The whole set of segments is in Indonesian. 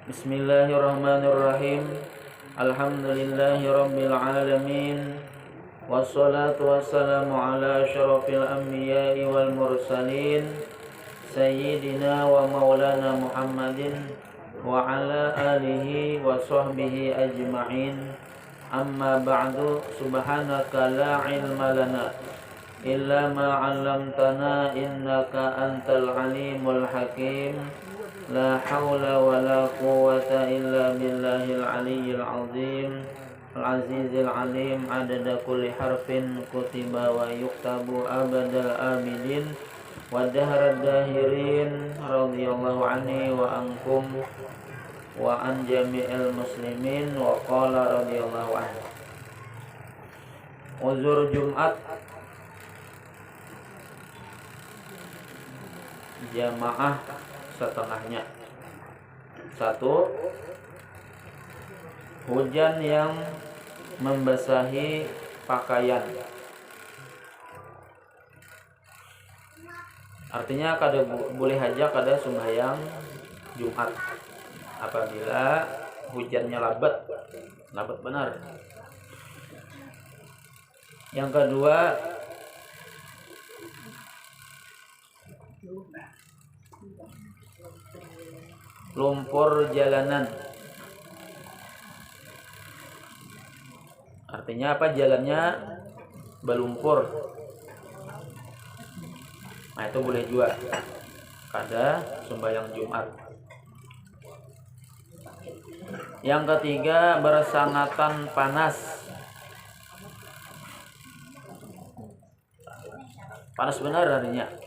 Bismillahirrahmanirrahim. Alhamdulillahi rabbil alamin. Wassalatu wassalamu ala asyrafil anbiya'i wal mursalin Sayyidina wa maulana Muhammadin wa ala alihi wa sahbihi ajma'in. Amma ba'du. Subhanaka la ilma lana illa ma 'allamtana innaka antal alimul hakim. La haula wa la quwwata illa billahil aliyyil azim al-azizil alim. Adada kulli harfin kutiba wa yuktabu abadal abidin wa dahrad dahirin. Radhiyallahu anni wa ankum wa an jami'il muslimin. Wa qala radhiyallahu anhu. Uzur Jumat jamaah setengahnya. 1. Hujan yang membasahi pakaian. Artinya kada boleh aja kada sembahyang Jumat apabila hujannya labat benar. Yang kedua, lumpur jalanan. Artinya apa? Jalannya berlumpur. Nah, itu boleh juga kada sembahyang Jumat. Yang ketiga, bersangatan panas. Panas benar artinya.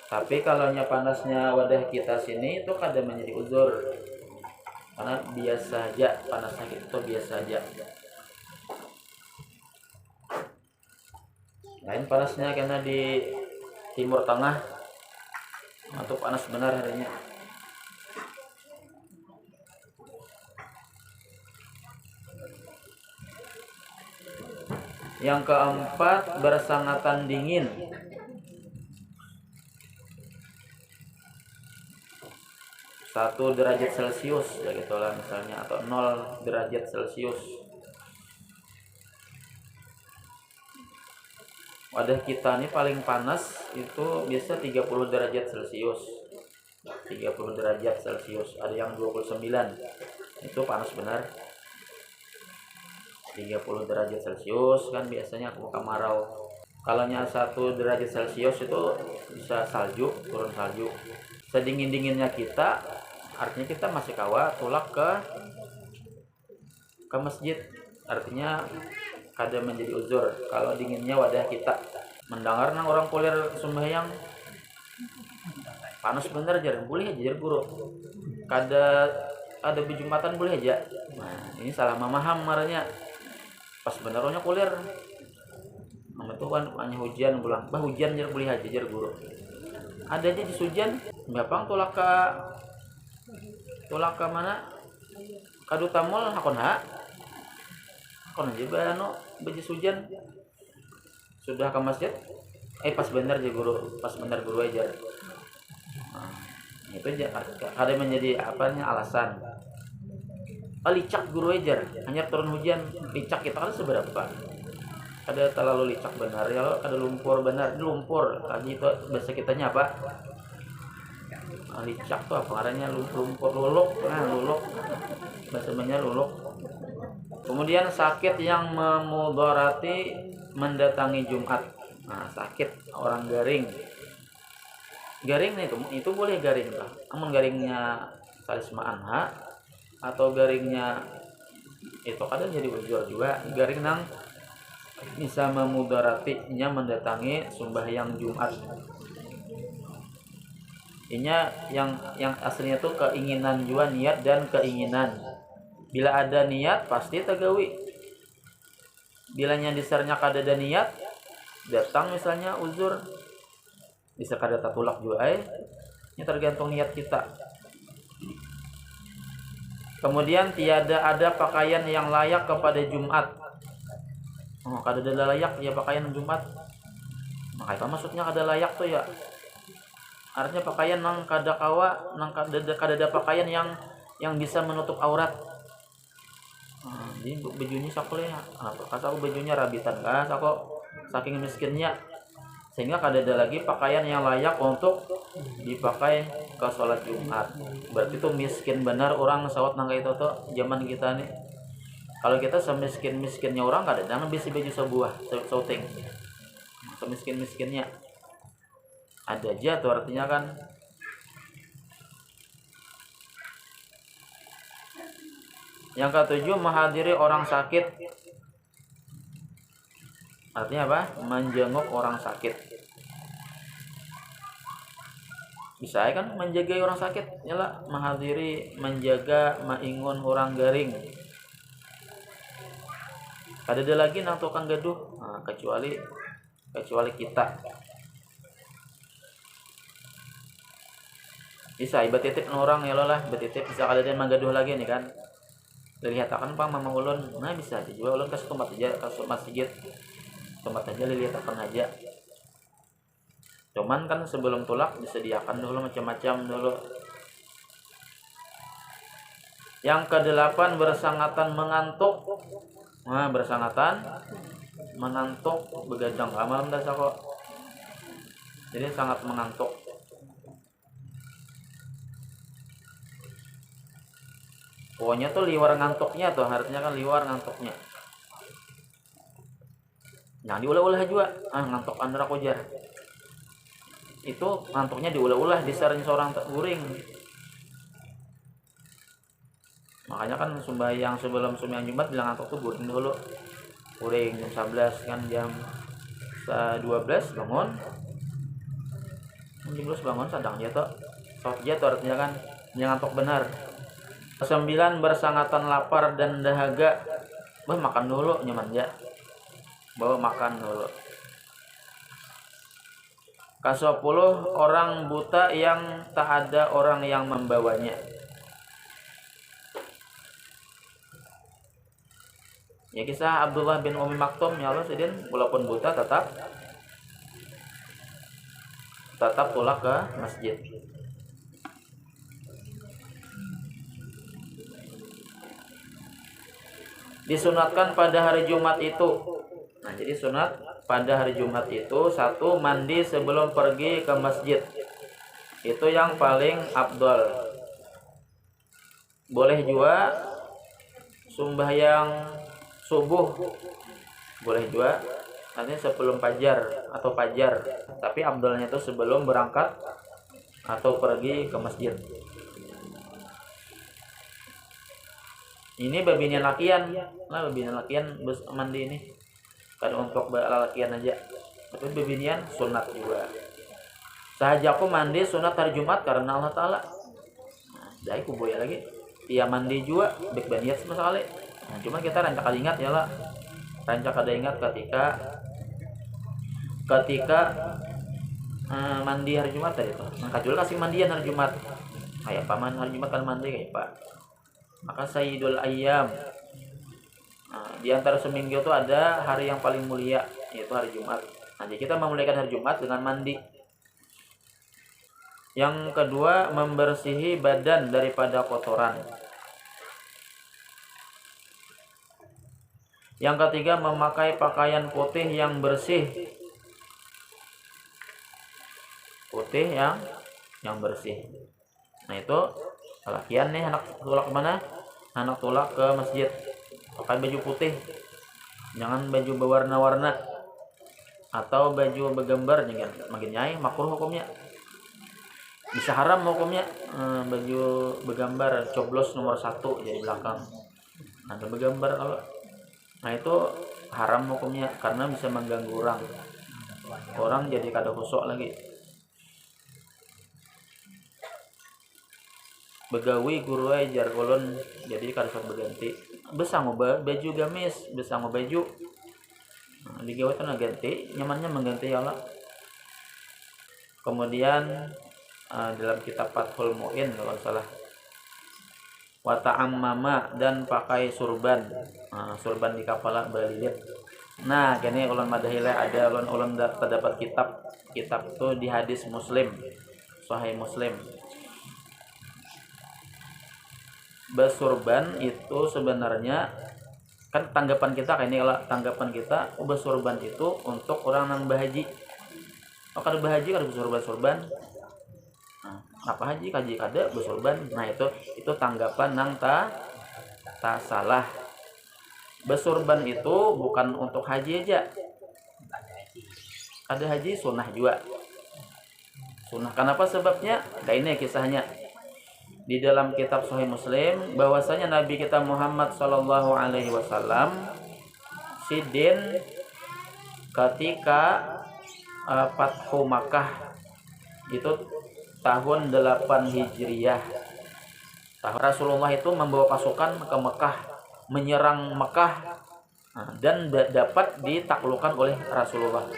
Tapi kalau panasnya wadah kita sini itu kada menjadi uzur, karena biasa aja panasnya itu biasa aja. Lain panasnya karena di Timur Tengah atau panas benar harinya. Yang keempat, bersangatan dingin. 1 derajat Celcius ya gitulah misalnya, atau 0 derajat Celcius. Wadah kita ini paling panas itu biasa 30 derajat Celcius. 30 derajat Celcius, ada yang 29. Itu panas benar. 30 derajat Celcius kan biasanya aku kemarau. Kalau 1 derajat Celcius itu bisa salju, turun salju. Sedingin-dinginnya kita, artinya kita masih kawa tulak ke masjid. Artinya kada menjadi uzur kalau dinginnya wadah kita. Mendengar nang orang kuliah sembahyang panas bener jar, boleh aja jar guru. Kada ada bijumatan boleh aja. Nah, ini salah memaham marahnya. Pas benernya kuliah itu kan hanya hujan, pulang bah hujan jar boleh aja jar guru. Ada aja di hujan, bapang tulak ke mana? Kaduta mall hakon aja bano bejis hujan. Sudah ke masjid, pas benar aja guru, aja. Nah, itu aja ada menjadi alasan. Licak guru aja, hanya turun hujan, licak kita kan seberapa? Ada terlalu licak benar ya, ada lumpur benar, lumpur. Lagi itu bahasa kitanya apa? Licak tuh apa artinya? Lumpur, luluk. Nah, luluk bahasanya luluk. Kemudian sakit yang memudarati mendatangi Jumat. Nah, sakit orang garing itu boleh garing lah. Namun garingnya salisma anha atau garingnya itu kadang jadi uzur juga. Garing nang bisa memudaratinya mendatangi sembahyang Jumat. Inya yang aslinya tuh keinginan juga, niat dan keinginan. Bila ada niat pasti tagawi. Bilanya disarnya kada ada niat, datang misalnya uzur, bisa kada tatulak juga. Ini tergantung niat kita. Kemudian tiada ada pakaian yang layak kepada Jumat. Kada ada layak ya pakaian Jumat. Maka itu maksudnya kada layak tuh ya. artinya pakaian nang kada kawa nang kada pakaian yang bisa menutup aurat. Jadi bajunya sakle apa kata aku bajunya rabitan kan aku saking miskinnya sehingga kada ada lagi pakaian yang layak untuk dipakai ke sholat Jumat. Berarti itu miskin benar orang sawat nang itu tuh zaman kita nih. Kalau kita semiskin-miskinnya orang kada jangan bisi baju sebuah sauting. Semiskin-miskinnya ada aja tuh artinya kan. Yang ketujuh menghadiri orang sakit. Artinya apa? Menjenguk orang sakit. Bisa kan menjaga orang sakit, yalah menghadiri, menjaga, maingun orang garing. Kada ada lagi nang tukang gaduh, kecuali kita. Bisa iba titip orang ya lah, betitip bisa kada ada manggaduh lagi nih kan. Lihat akan pang mama ulun, nah bisa dijual ulun ke tempat aja, ke masjid. Tempat aja lihat akan aja. Cuman kan sebelum tulak disediakan dulu macam-macam dulu. Yang kedelapan bersangatan mengantuk. Nah, bersangatan mengantuk begadang malam dah kok. Jadi sangat mengantuk. Pokoknya tuh liwar ngantuknya tuh, artinya kan liwar ngantuknya. Yang diulah-ulah juga, ngantuk andra kojar. Itu ngantuknya diulah-ulah disering seorang guring. Makanya kan sembahyang sebelum sembahyang Jumat bilang ngantuk tuh guring dulu. Guring jam 11 kan jam 12 bangun. Jam 12 bangun sadang aja tuh. Sholat aja tuh artinya kan yang ngantuk benar. 9 bersangatan lapar dan dahaga. Makan dulu nyaman ya. Bawa makan dulu. Ke-10 orang buta yang tak ada orang yang membawanya. Ya kisah Abdullah bin Umi Maktum ya Allah sidin walaupun buta tetap tulak ke masjid. Disunatkan pada hari Jumat itu. Nah, jadi sunat pada hari Jumat itu satu mandi sebelum pergi ke masjid. Itu yang paling afdal. Boleh juga sembahyang subuh. Boleh juga nanti sebelum fajar atau fajar. Tapi afdalnya itu sebelum berangkat atau pergi ke masjid. Ini babinian lakian. Lah babinian lakian mandi ini. Kada untuk lalakian aja. Tapi babinian sunat juga. Sahaja aku mandi sunat hari Jumat karena Allah Ta'ala. Jadi aku boya lagi. Ia mandi juga baik baniat sama sekali. Nah, cuma kita rancak kada ingat ya lah. Rancak kada ingat ketika mandi hari Jumat tadi tuh. Nah, kajul kasih mandian hari Jumat. Kayak paman hari Jumat kan mandi kayak Pak. Maka Sayyidul Ayyam. Nah, di antara seminggu itu ada hari yang paling mulia yaitu hari Jumat. Nah, jadi kita memulaikan hari Jumat dengan mandi. Yang kedua, membersihi badan daripada kotoran. Yang ketiga, memakai pakaian putih yang bersih. Putih yang bersih. Nah, itu lakian nih anak tulak kemana? Anak tulak ke masjid. Pakai baju putih. Jangan baju berwarna-warna atau baju bergambar jangan makin nyai makruh hukumnya. Bisa haram hukumnya baju bergambar coblos nomor 1 jadi belakang. Ada bergambar kalau nah itu haram hukumnya karena bisa mengganggu orang jadi kada khusuk lagi. Begawi guru ajar kolon jadi kada sok berganti besang baju gamis besang baju digawe itu ganti nyamannya mengganti ya Allah. Kemudian dalam kitab Fathul Mu'in kalau salah wa ta'ammama dan pakai surban. Surban di kepala belilit. Nah kini ulun madahila ada ulun terdapat kitab itu di hadis Muslim Sahih Muslim. Bersurban itu sebenarnya kan tanggapan kita kayak ini, kalau tanggapan kita bersurban itu untuk orang yang berhaji. Oh, kada berhaji kada bersurban-surban. Nah, apa haji kaji kada bersurban. Nah, itu tanggapan nang tak salah. Bersurban itu bukan untuk haji aja. Ada haji sunnah juga. Sunnah. Kenapa sebabnya? Nah, ini kisahnya. Di dalam kitab Sahih Muslim bahwasanya Nabi kita Muhammad sallallahu alaihi wasallam sidin ketika Fathu Makkah itu tahun 8 Hijriyah. Rasulullah itu membawa pasukan ke Mekah, menyerang Mekah, dan dapat ditaklukkan oleh Rasulullah.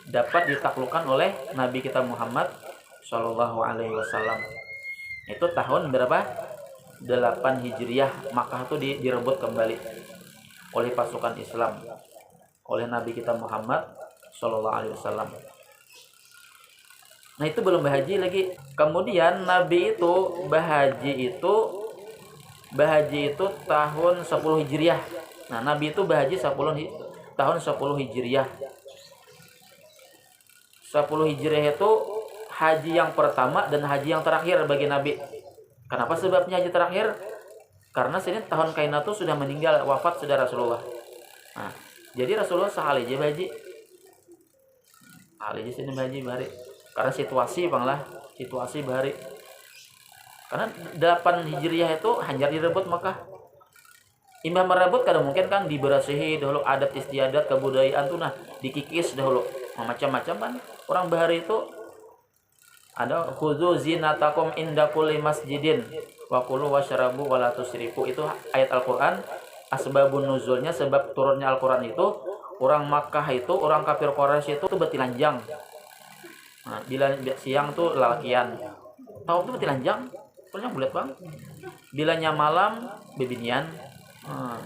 Dapat ditaklukkan oleh Nabi kita Muhammad sallallahu alaihi wasallam. Itu tahun berapa? 8 Hijriyah. Makkah itu direbut kembali oleh pasukan Islam, oleh Nabi kita Muhammad sallallahu alaihi wasallam. Nah, itu belum berhaji lagi. Kemudian Nabi itu berhaji itu tahun 10 Hijriyah. Nah, Nabi itu berhaji tahun 10 Hijriyah. 10 Hijriah itu haji yang pertama dan haji yang terakhir bagi Nabi. Kenapa sebabnya haji terakhir? Karena sini tahun Kainatu sudah meninggal, wafat sudah Rasulullah. Nah, jadi Rasulullah sehali aja haji. Hal aja sini haji bahari. Karena situasi bahari. Karena 8 Hijriah itu hanya direbut Mekah. Imam merebut kada mungkin kan diberasihi dahulu, adat istiadat kebudayaan tuh dikikis dahulu. Macam-macam kan orang bahari itu ada khudzu zinatakum inda kulli masjidin wa kulu wasyarabu wa la tusrifu. Itu ayat Al-Qur'an. Asbabun nuzulnya, sebab turunnya Al-Qur'an itu orang Makkah itu, orang kafir Quraisy itu betilanjang. Nah, bila siang tuh lalakian. Tawaf tuh betilanjang. Soalnya bulat bang. Bilanya malam bebinian.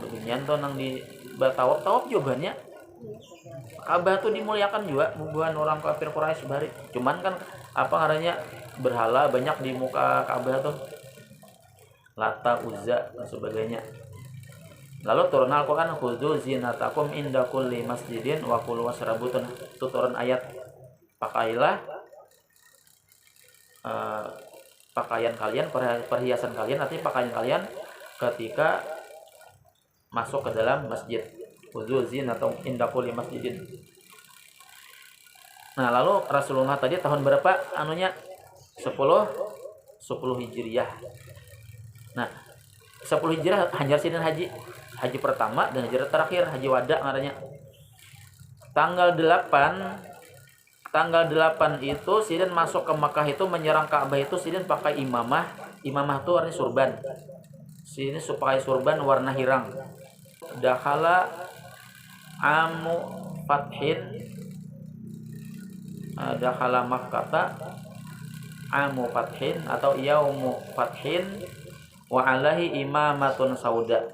Bebinian tuh nang di tawaf jawabannya. Ka'bah tuh dimuliakan juga bukan orang kafir Quraisy bari. Cuman kan apa ngarannya berhala banyak di muka Ka'bah tuh. Lata, Uzza dan sebagainya. Lalu turun Al-Qur'an, khudzu zinatakum inda kulli masjidin wa kulu washrabu. Itu turun ayat, pakailah pakaian kalian, perhiasan kalian, artinya pakaian kalian ketika masuk ke dalam masjid. Khudzu zinatakum inda kulli masjidin. Nah, lalu Rasulullah tadi tahun berapa anunya? 10 Hijriyah. Nah, 10 Hijriyah hanya sidin haji pertama dan haji terakhir, haji wada ngarannya. Tanggal 8 itu sidin masuk ke Makkah itu menyerang Ka'bah itu sidin pakai imamah. Imamah itu artinya surban. Sidin pakai surban warna hirang. Dakhala amu fathin, dakhala Makkata amu fathin atau yaumu fathin wa alaihi imamatun sauda.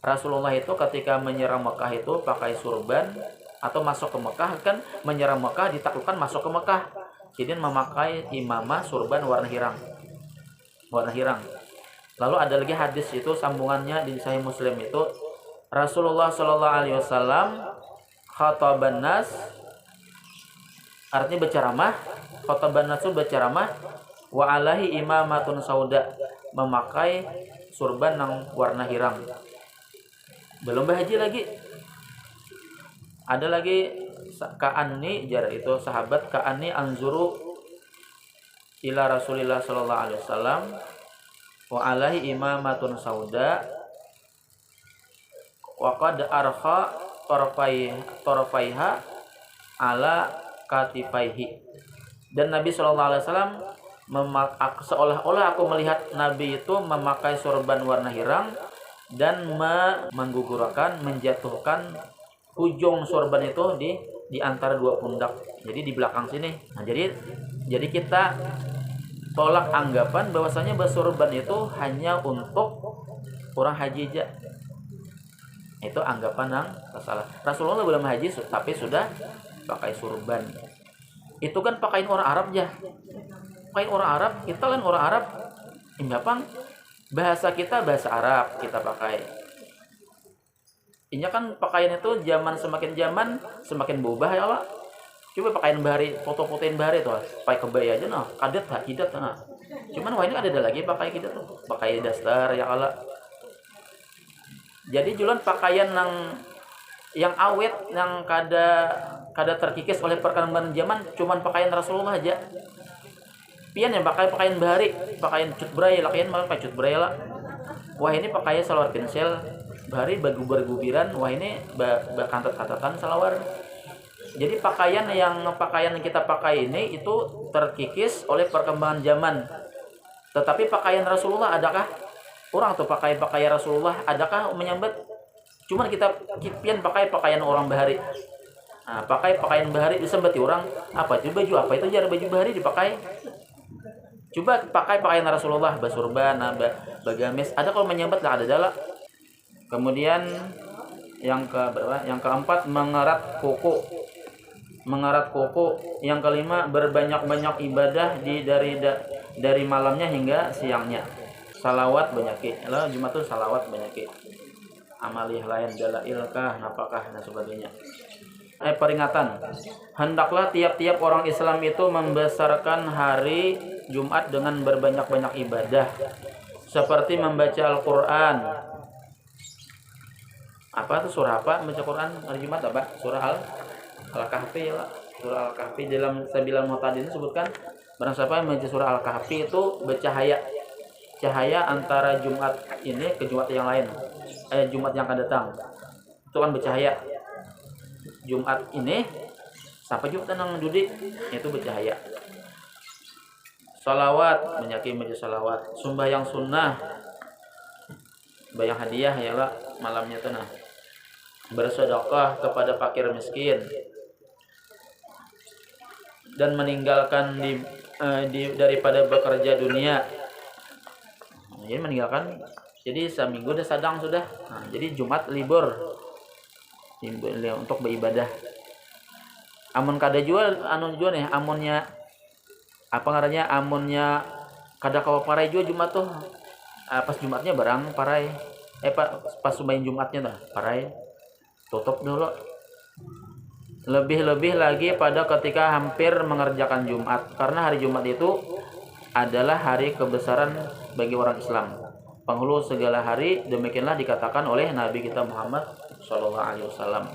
Rasulullah itu ketika menyerang Mekah itu pakai surban, atau masuk ke Mekah kan menyerang Mekah ditaklukkan masuk ke Mekah. Sidin memakai imamah surban warna hirang. Lalu ada lagi hadis itu sambungannya di Sahih Muslim itu Rasulullah Shallallahu Alaihi Wasallam khataban nas, artinya berceramah. Khataban nas itu berceramah, wa alaihi imamatun sauda, memakai surban yang warna hirang. Belum berhaji lagi. Ada lagi Ka'anni, jar itu sahabat Ka'anni anzuru ila Rasulillah sallallahu alaihi wasallam wa alaihi imamatun sauda wa qad arkha tarfaiha ala katifaihi. Dan Nabi sallallahu alaihi wasallam seolah-olah aku melihat Nabi itu memakai sorban warna hirang dan menggugurkan, menjatuhkan ujung sorban itu di antara dua pundak. Jadi di belakang sini. Nah, jadi kita tolak anggapan bahwasanya bersorban itu hanya untuk orang haji aja. Itu anggapan yang salah. Rasulullah belum haji tapi sudah pakai sorban. Itu kan pakaian orang Arab aja. Pakaian orang Arab, kita kan orang Arab, ini apa? Bahasa kita bahasa Arab kita pakai. Ini kan pakaian itu semakin zaman semakin berubah ya Allah. Coba pakaian bahari, foto-fotoin bahari tuh, pakai kebaya aja nah, kadet tak kidat nah. Cuman wah ini ada lagi pakai kidat tuh, pakai dasar ya Allah. Jadi jualan pakaian yang awet, yang kada terkikis oleh perkembangan zaman, cuman pakaian Rasulullah aja. Pian yang pakai pakaian bahari, pakaian cut bray, lakian malah pakai cut bray lah. Wah ini pakaian salawar pincel, bahari bergubiran, wah ini kantat-kantatan salawar. Jadi pakaian yang kita pakai ini itu terkikis oleh perkembangan zaman. Tetapi pakaian Rasulullah adakah? Orang tuh pakai pakaian Rasulullah adakah menyambat? Cuman kita kipian pakai pakaian orang bahari. Nah, pakai pakaian bahari disembati orang apa itu baju apa itu jar baju bahari dipakai. Coba pakai pakaian Rasulullah, basurban, bagamis. Ada kalau menyambat lah ada jala. Kemudian yang keempat mengerat kuku. Mengerat kuku. Yang kelima berbanyak-banyak ibadah dari malamnya hingga siangnya. Salawat banyak. Lalu Jumat itu salawat banyak. Amalih lain dalailkah, apakah dan sebagainya. Peringatan. Hendaklah tiap-tiap orang Islam itu membesarkan hari Jumat dengan berbanyak-banyak ibadah seperti membaca Al-Qur'an. Apa itu surah apa membaca Quran hari Jumat apa? Surah Al-Kahfi ya, surah Al-Kahfi dalam Sabilal Mu'tadin disebutkan barang siapa yang membaca surah Al-Kahfi itu bercahaya. Cahaya antara Jumat ini ke Jumat yang lain. Jumat yang akan datang. Itu kan bercahaya. Jumat ini sampai Jumat nang dudi itu bercahaya. Salawat menyaki baca salawat, sembahyang sunnah, bayang hadiah ya lah malamnya tuh nah. Bersedekah kepada fakir miskin dan meninggalkan daripada bekerja dunia. Jadi meninggalkan, jadi seminggu udah sadang sudah. Nah, jadi Jumat libur untuk beribadah. Amun kada jual nih amunnya apa ngarannya amunnya kada kawa parai jual Jumat tuh pas Jumatnya barang parai pas sembahyang Jumatnya dah parai tutup dulu. Lebih-lebih lagi pada ketika hampir mengerjakan Jumat, karena hari Jumat itu adalah hari kebesaran bagi orang Islam, penghulu segala hari. Demikianlah dikatakan oleh Nabi kita Muhammad SAW.